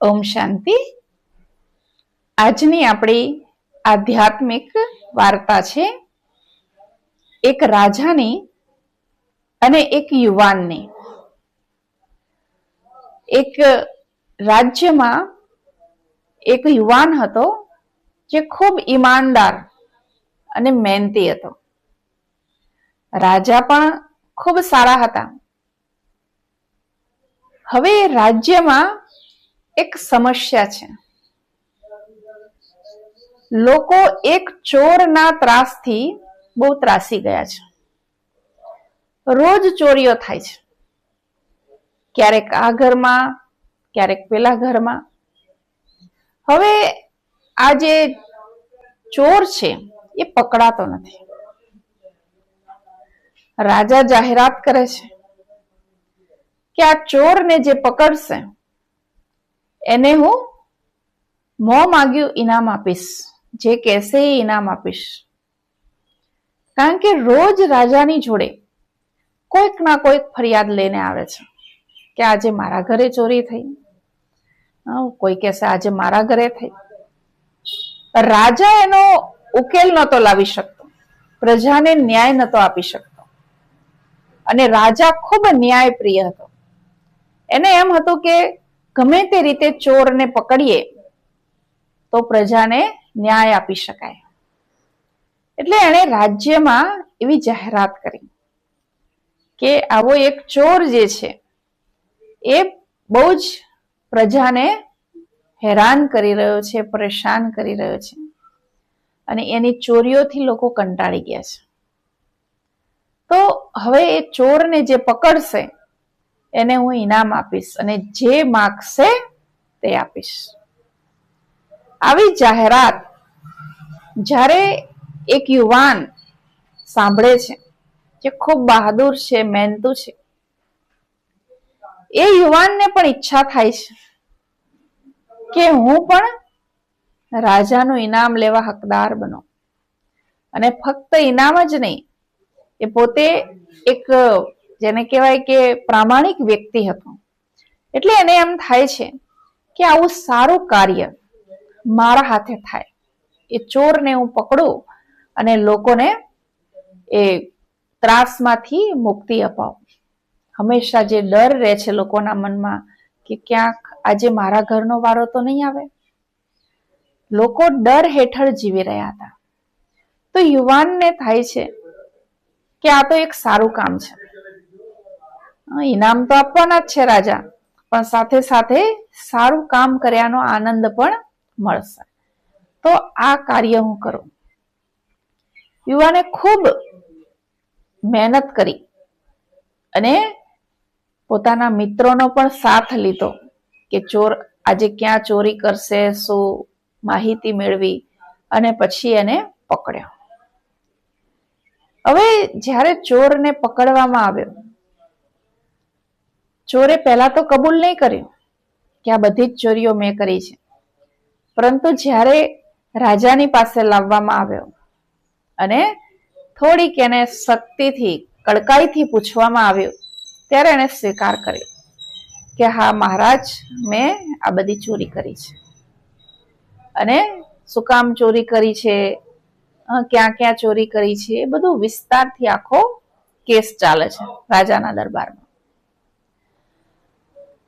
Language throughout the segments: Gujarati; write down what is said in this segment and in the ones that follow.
ઓમ શાંતિ. આજની આપણી આધ્યાત્મિક વાર્તા છે એક રાજાની અને એક યુવાનની. એક રાજ્યમાં એક યુવાન હતો જે ખૂબ ઈમાનદાર અને મહેનતી હતો. રાજા પણ ખૂબ સારા હતા. હવે રાજ્યમાં એક સમસ્યા છે. લોકો એક ચોરના ત્રાસથી બહુ ત્રાસી ગયા છે. રોજ ચોરીઓ થાય છે, ક્યારેક આ ઘરમાં, ક્યારેક પેલા ઘરમાં. હવે આ જે ચોર છે એ પકડાતો નથી. રાજા જાહેરાત કરે છે કે આ ચોરને જે પકડશે એને હું મોં માગ્યું ઇનામ આપીશ, જે કહેશે એ ઇનામ આપીશ. કારણ કે રોજ રાજાની જોડે કોઈક ના કોઈક ફરિયાદ લઈને આવે છે કે આજે મારા ઘરે ચોરી થઈ, કોઈ કહેશે આજે મારા ઘરે થઈ. રાજા એનો ઉકેલ નહોતો લાવી શકતો, પ્રજાને ન્યાય નહોતો આપી શકતો. અને રાજા ખૂબ ન્યાય પ્રિય હતો. એને એમ હતું કે ગમે તે રીતે ચોરને પકડીએ તો પ્રજાને ન્યાય આપી શકાય. એટલે એણે રાજ્યમાં એવી જાહેરાત કરી કે આવો એક ચોર જે છે એ બહુ જ પ્રજાને હેરાન કરી રહ્યો છે, પરેશાન કરી રહ્યો છે, અને એની ચોરીઓથી લોકો કંટાળી ગયા છે. તો હવે એ ચોરને જે પકડશે એને હું ઇનામ આપીશ અને જે માગશે તે આપીશ. આવી જાહેરાત જ્યારે એક યુવાન સાંભળે છે, જે ખૂબ બહાદુર છે, મહેનતુ છે, એ યુવાનને પણ ઈચ્છા થાય છે કે હું પણ રાજાનું ઇનામ લેવા હકદાર બનો. અને ફક્ત ઇનામ જ નહીં, એ પોતે એક જેને કહેવાય કે પ્રામાણિક વ્યક્તિ હતો. એટલે એને એમ થાય છે કે આવું સારું કાર્ય મારા હાથે થાય, એ ચોરને હું પકડું અને લોકોને એ ત્રાસમાંથી મુક્તિ અપાવું. હંમેશા જે ડર રહે છે લોકોના મનમાં કે ક્યાંક આજે મારા ઘરનો વારો તો નહીં આવે, લોકો ડર હેઠળ જીવી રહ્યા હતા. તો યુવાનને થાય છે કે આ તો એક સારું કામ છે, ઇનામ તો આપવાના જ છે રાજા, પણ સાથે સાથે સારું કામ કર્યાનો આનંદ પણ મળશે. તો આ કાર્ય હું કરું. યુવાને ખૂબ મહેનત કરી અને પોતાના મિત્રોનો પણ સાથ લીધો કે ચોર આજે ક્યાં ચોરી કરશે, શું માહિતી મેળવી અને પછી એને પકડ્યો. હવે જ્યારે ચોરને પકડવામાં આવ્યો, ચોરે પહેલા તો કબૂલ નહીં કર્યું કે આ બધી જ ચોરીઓ મેં કરી છે. પરંતુ જ્યારે રાજાની પાસે લાવવામાં આવ્યો અને થોડીક એને શક્તિથી, કડકાઈથી પૂછવામાં આવ્યું, ત્યારે એને સ્વીકાર કર્યો કે હા મહારાજ, મેં આ બધી ચોરી કરી છે. અને શું કામ ચોરી કરી છે, ક્યાં ક્યાં ચોરી કરી છે, એ બધું વિસ્તારથી આખો કેસ ચાલે છે રાજાના દરબારમાં.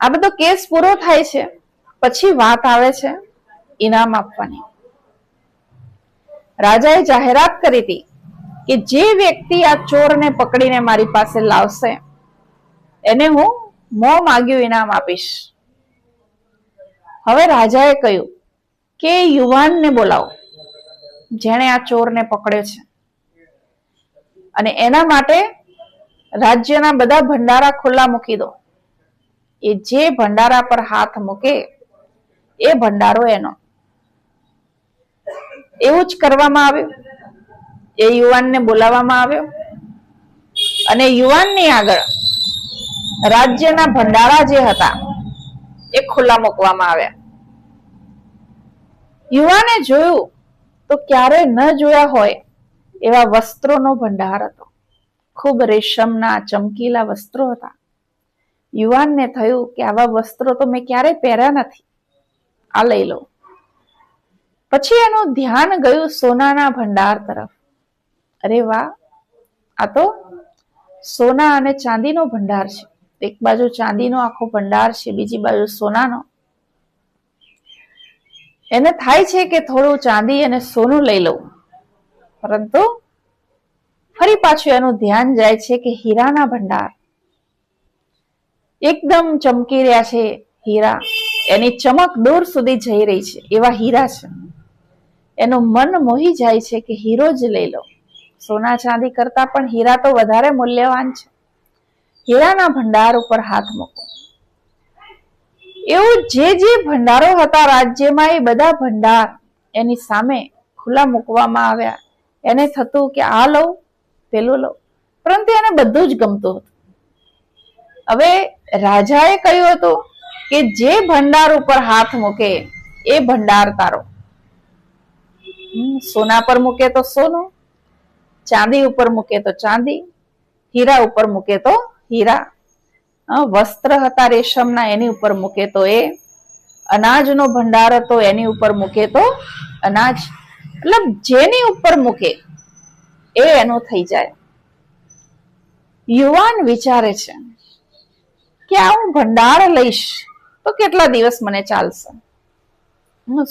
આ બધો કેસ પૂરો થાય છે પછી વાત આવે છે ઇનામ આપવાની. રાજાએ જાહેરાત કરી હતી કે જે વ્યક્તિ આ ચોરને પકડીને મારી પાસે લાવશે એને હું મોં માગ્યું ઇનામ આપીશ. હવે રાજાએ કહ્યું કે યુવાનને બોલાવો જેણે આ ચોરને પકડ્યો છે, અને એના માટે રાજ્યના બધા ભંડારા ખુલ્લા મૂકી દો. એ જે ભંડારા પર હાથ મૂકે એ ભંડારો એનો. એવું જ કરવામાં આવ્યું. એ યુવાનને બોલાવવામાં આવ્યો અને યુવાનની આગળ રાજ્યના ભંડારા જે હતા એ ખુલ્લા મૂકવામાં આવ્યા. યુવાને જોયું તો ક્યારે ન જોયા હોય એવા વસ્ત્રોનો ભંડાર હતો. ખૂબ રેશમના ચમકીલા વસ્ત્રો હતા. યુવાનને થયું કે આવા વસ્ત્રો તો મેં ક્યારેય પહેર્યા નથી, આ લઈ લો. પછી એનું ધ્યાન ગયું સોનાના ભંડાર તરફ. અરે વાહ, આ તો સોના અને ચાંદીનો ભંડાર છે. એક બાજુ ચાંદીનો આખો ભંડાર છે, બીજી બાજુ સોનાનો. એને થાય છે કે થોડું ચાંદી અને સોનું લઈ લઉં, પરંતુ ફરી પાછું એનું ધ્યાન જાય છે કે હીરાના ભંડાર એકદમ ચમકી રહ્યા છે. હીરા, એની ચમક દૂર સુધી જઈ રહી છે, એવા હીરા છે. એનું મન મોહી જાય છે કે હીરો જ લઈ લો. સોના ચાંદી કરતા પણ હીરા તો વધારે મૂલ્યવાન છે. હીરાના ભંડાર ઉપર હાથ મૂકો. એવું જે ભંડારો હતા રાજ્યમાં, એ બધા ભંડાર એની સામે ખુલ્લા મૂકવામાં આવ્યા. એને થતું કે આ લઉં, પેલું લઉં, પરંતુ એને બધું જ ગમતું હતું. હવે રાજાએ કહ્યું હતું કે જે ભંડાર ઉપર હાથ મૂકે એ ભંડાર તારો. સોના પર મૂકે તો સોનું, ચાંદી ઉપર મૂકે તો ચાંદી, હીરા ઉપર મૂકે તો હીરા, વસ્ત્ર હતા રેશમના, એની ઉપર મૂકે તો એ, અનાજનો ભંડાર હતો એની ઉપર મૂકે તો અનાજ. મતલબ જેની ઉપર મૂકે એ એનું થઈ જાય. યુવાન વિચારે છે કે આ હું ભંડાર લઈશ તો કેટલા દિવસ મને ચાલશે.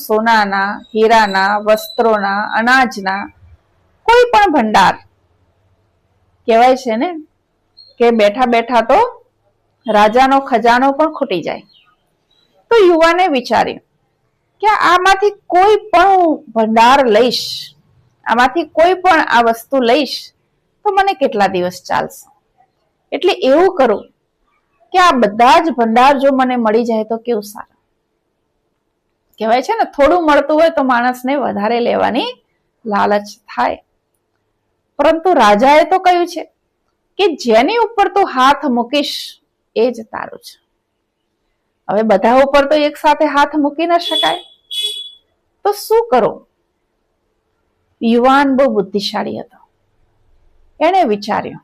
સોનાના, હીરાના, વસ્ત્રોના, અનાજના, કોઈ પણ ભંડાર. કહેવાય છે ને કે બેઠા બેઠા તો રાજાનો ખજાનો પણ ખૂટી જાય. તો યુવાને વિચાર્યું કે આમાંથી કોઈ પણ ભંડાર લઈશ, આમાંથી કોઈ પણ આ વસ્તુ લઈશ તો મને કેટલા દિવસ ચાલશે. એટલે એવું કરું કે આ બધા જ ભંડાર જો મને મળી જાય તો કેવું સારું. કહેવાય છે ને થોડું મળતું હોય તો માણસને વધારે લેવાની લાલચ થાય. પરંતુ રાજાએ તો કહ્યું છે કે જેની ઉપર તું હાથ મૂકીશ એ જ તારું છે. હવે બધા ઉપર તો એક સાથે હાથ મૂકી ન શકાય, તો શું કરો? યુવાન બહુ બુદ્ધિશાળી હતો. એણે વિચાર્યું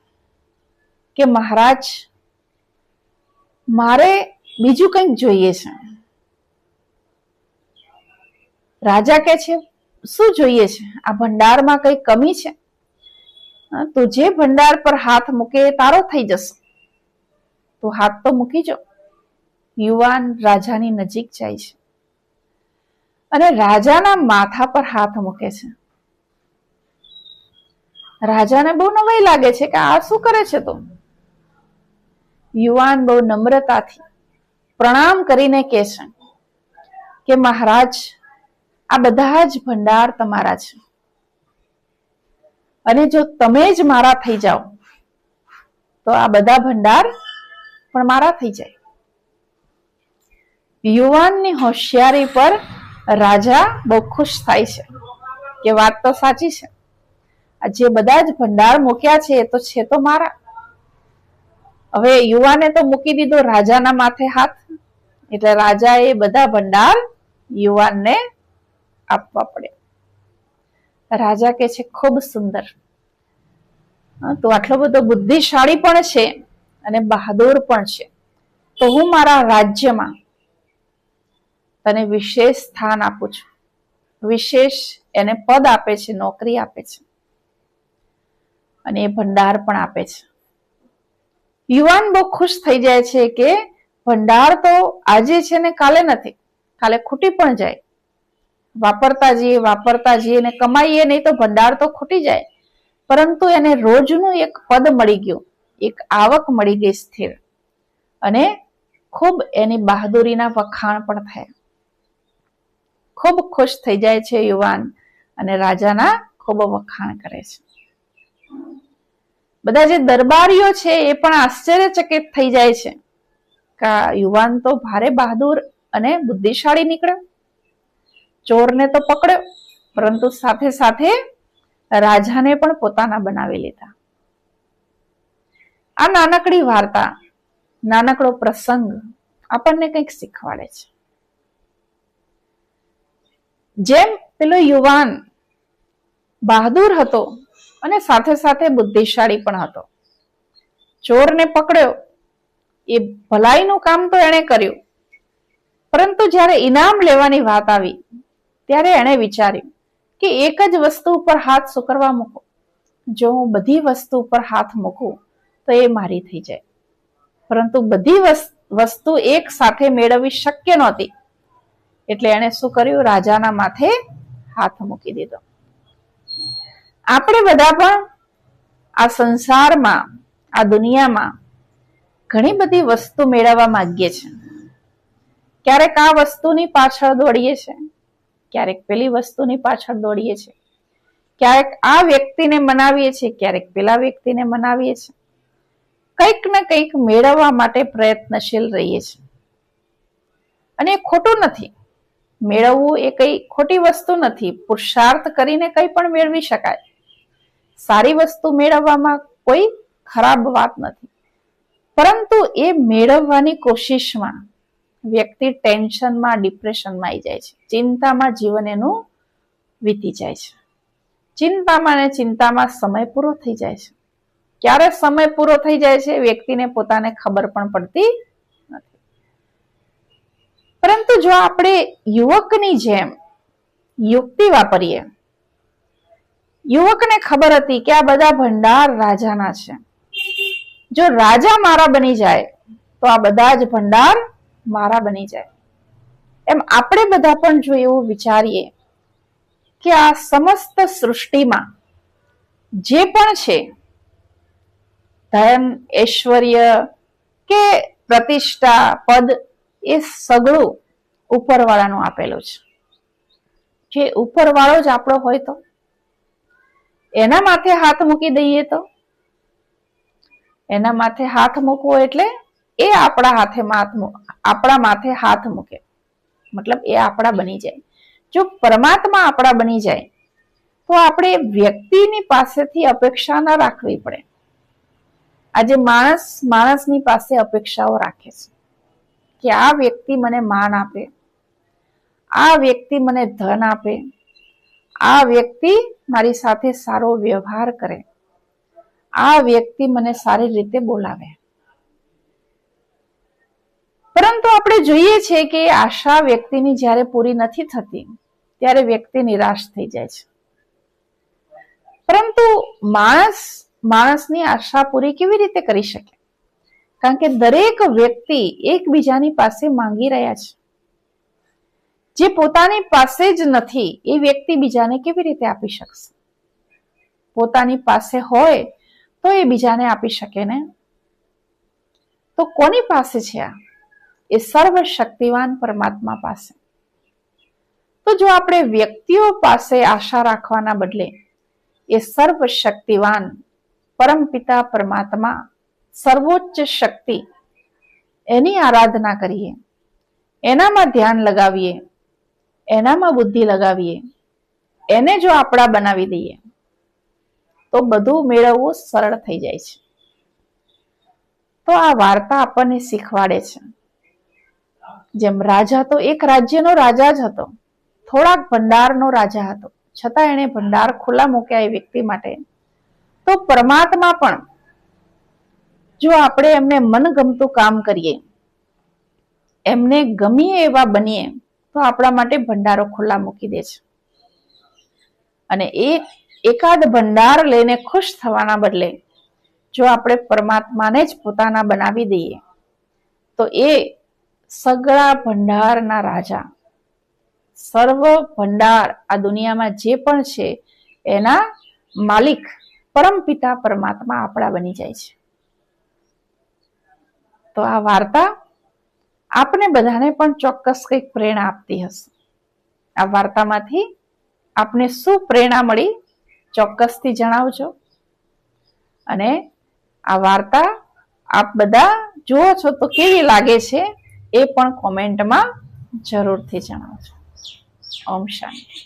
કે મહારાજ, મારે બીજું કંઈક જોઈએ છે. રાજા કે છે શું જોઈએ છે? આ ભંડારમાં કઈ કમી છે? તો જે ભંડાર પર હાથ મૂકે તારો થઈ જશે, તો હાથ તો મૂકી જો. યુવાન રાજાની નજીક જાય છે અને રાજાના માથા પર હાથ મૂકે છે. રાજાને બહુ નવાઈ લાગે છે કે આ શું કરે છે તું? યુવાન બહુ નમ્રતાથી પ્રણામ કરીને કહે છે કે મહારાજ, આ બધા જ ભંડાર તમારા છે, અને જો તમે જ મારા થઈ જાઓ તો આ બધા ભંડાર પણ મારા થઈ જાય. યુવાનની હોશિયારી પર રાજા બહુ ખુશ થાય છે કે વાત તો સાચી છે, આ જે બધા જ ભંડાર મૂક્યા છે એ તો છે તો મારા. હવે યુવાને તો મૂકી દીધો રાજાના માથે હાથ, એટલે રાજાએ બધા ભંડાર યુવાનને આપવા પડે. રાજા કે છે ખૂબ સુંદર, તો આટલો બધો બુદ્ધિશાળી પણ છે અને બહાદુર પણ છે, તો હું મારા રાજ્યમાં તને વિશેષ સ્થાન આપું છું. વિશેષ એને પદ આપે છે, નોકરી આપે છે અને એ ભંડાર પણ આપે છે. યુવાન બહુ ખુશ થઈ જાય છે કે ભંડાર તો આજે છે ને કાલે નથી, કાલે ખૂટી પણ જાય. વાપરતા જઈએ ને કમાઈએ નહીં તો ભંડાર તો ખૂટી જાય, પરંતુ એને રોજનું એક પદ મળી ગયું, એક આવક મળી ગઈ સ્થિર, અને ખૂબ એની બહાદુરીના વખાણ પણ થયા. ખૂબ ખુશ થઈ જાય છે યુવાન અને રાજાના ખૂબ વખાણ કરે છે. બધા જે દરબારીઓ છે એ પણ આશ્ચર્યચકિત થઈ જાય છે કે યુવાન તો ભારે બહાદુર અને બુદ્ધિશાળી નીકળ્યો. ચોરને તો પકડ્યો, પરંતુ સાથે સાથે રાજાને પણ પોતાના બનાવી લીધા. આ નાનકડી વાર્તા, નાનકડો પ્રસંગ આપણને કંઈક શીખવાડે છે. જેમ પેલો યુવાન બહાદુર હતો અને સાથે સાથે બુદ્ધિશાળી પણ હતો. ચોરને પકડ્યો, એ ભલાઈનું કામ તો એણે કર્યું, પરંતુ જ્યારે ઇનામ લેવાની વાત આવી ત્યારે એણે વિચાર્યું કે એક જ વસ્તુ ઉપર હાથ શું કરવા મૂકો? જો હું બધી વસ્તુ ઉપર હાથ મૂકું તો એ મારી થઈ જાય, પરંતુ બધી વસ્તુ એક સાથે મેળવવી શક્ય નહોતી. એટલે એણે શું કર્યું? રાજાના માથે હાથ મૂકી દીધો. આપણે બધા પણ આ સંસારમાં, આ દુનિયામાં ઘણી બધી વસ્તુ મેળવવા માંગીએ છીએ. ક્યારેક આ વસ્તુની પાછળ દોડીએ છીએ, ક્યારેક પેલી વસ્તુની પાછળ દોડીએ છીએ, ક્યારેક આ વ્યક્તિને મનાવીએ છીએ, ક્યારેક પેલા વ્યક્તિને મનાવીએ છીએ. કંઈક ને કંઈક મેળવવા માટે પ્રયત્નશીલ રહીએ છીએ. અને એ ખોટું નથી. મેળવવું એ કઈ ખોટી વસ્તુ નથી. પુરુષાર્થ કરીને કંઈ પણ મેળવી શકાય. સારી વસ્તુ મેળવવામાં કોઈ ખરાબ વાત નથી. પરંતુ એ મેળવવાની કોશિશમાં વ્યક્તિ ટેન્શનમાં, ડિપ્રેશનમાં આવી જાય છે. ચિંતામાં જીવન એનું વીતી જાય છે. ચિંતામાં ને ચિંતામાં સમય પૂરો થઈ જાય છે. ક્યારે સમય પૂરો થઈ જાય છે વ્યક્તિને પોતાને ખબર પણ પડતી નથી. પરંતુ જો આપણે યુવકની જેમ યુક્તિ વાપરીએ, યુવકને ખબર હતી કે આ બધા ભંડાર રાજાના છે, જો રાજા મારા બની જાય તો આ બધા જ ભંડાર મારા બની જાય. એમ આપણે બધા પણ જો એવું વિચારીએ કે આ સમસ્ત સૃષ્ટિમાં જે પણ છે, ધન, ઐશ્વર્ય કે પ્રતિષ્ઠા, પદ, એ સગળું ઉપરવાળાનું આપેલું છે. જે ઉપરવાળો જ આપણો હોય તો એના માથે હાથ મૂકી દઈએ તો, એના માથે હાથ મૂકવો એટલે એ આપણા માથે હાથ મૂકે, મતલબ એ આપણા બની જાય. જો પરમાત્મા આપણા બની જાય તો આપણે વ્યક્તિની પાસેથી અપેક્ષા ન રાખવી પડે. આજે માણસની પાસે અપેક્ષાઓ રાખે છે કે આ વ્યક્તિ મને માન આપે, આ વ્યક્તિ મને ધન આપે, આ વ્યક્તિ મારી સાથે સારો વ્યવહાર કરે, આ વ્યક્તિ મને સારી રીતે બોલાવે. પરંતુ આપણે જોઈએ છીએ કે આશા વ્યક્તિની જ્યારે પૂરી નથી થતી ત્યારે વ્યક્તિ નિરાશ થઈ જાય છે. પરંતુ માણસની આશા પૂરી કેવી રીતે કરી શકે? કારણ કે દરેક વ્યક્તિ એકબીજાની પાસે માંગી રહ્યા છે. જે પોતાની પાસે જ નથી એ વ્યક્તિ બીજાને કેવી રીતે આપી શકશે? પોતાની પાસે હોય તો એ બીજાને આપી શકે ને. તો કોની પાસે છે આ? એ સર્વશક્તિવાન પરમાત્મા પાસે. તો જો આપણે વ્યક્તિઓ પાસે આશા રાખવાના બદલે એ સર્વશક્તિવાન પરમપિતા પરમાત્મા, સર્વોચ્ચ શક્તિ, એની આરાધના કરીએ, એનામાં ધ્યાન લગાવીએ, એનામાં બુદ્ધિ લગાવીએ, એને જો આપણા બનાવી દઈએ તો બધું મેળવવું સરળ થઈ જાય છે. તો આ વાર્તા આપણને શીખવાડે છે. જેમ રાજા તો એક રાજ્યનો રાજા જ હતો, થોડાક ભંડારનો રાજા હતો, છતાં એણે ભંડાર ખુલ્લા મૂક્યા એ વ્યક્તિ માટે. તો પરમાત્મા પણ જો આપણે એમને મનગમતું કામ કરીએ, એમને ગમીએ એવા બનીએ તો આપણા માટે ભંડારો ખુલ્લા મૂકી દે છે. અને એકાદ ભંડાર લઈને ખુશ થવાના બદલે જો આપણે પરમાત્માને જ પોતાના બનાવી દઈએ તો એ સગળા ભંડારના રાજા, સર્વ ભંડાર આ દુનિયામાં જે પણ છે એના માલિક પરમપિતા પરમાત્મા આપણા બની જાય છે. તો આ વાર્તા આપણે બધાને પણ ચોક્કસ કંઈક પ્રેરણા આપતી હશે. આ વાર્તામાંથી આપને શું પ્રેરણા મળી ચોક્કસથી જણાવજો. અને આ વાર્તા આપ બધા જુઓ છો તો કેવી લાગે છે એ પણ કોમેન્ટમાં જરૂરથી જણાવજો. ઓમ શાંતિ.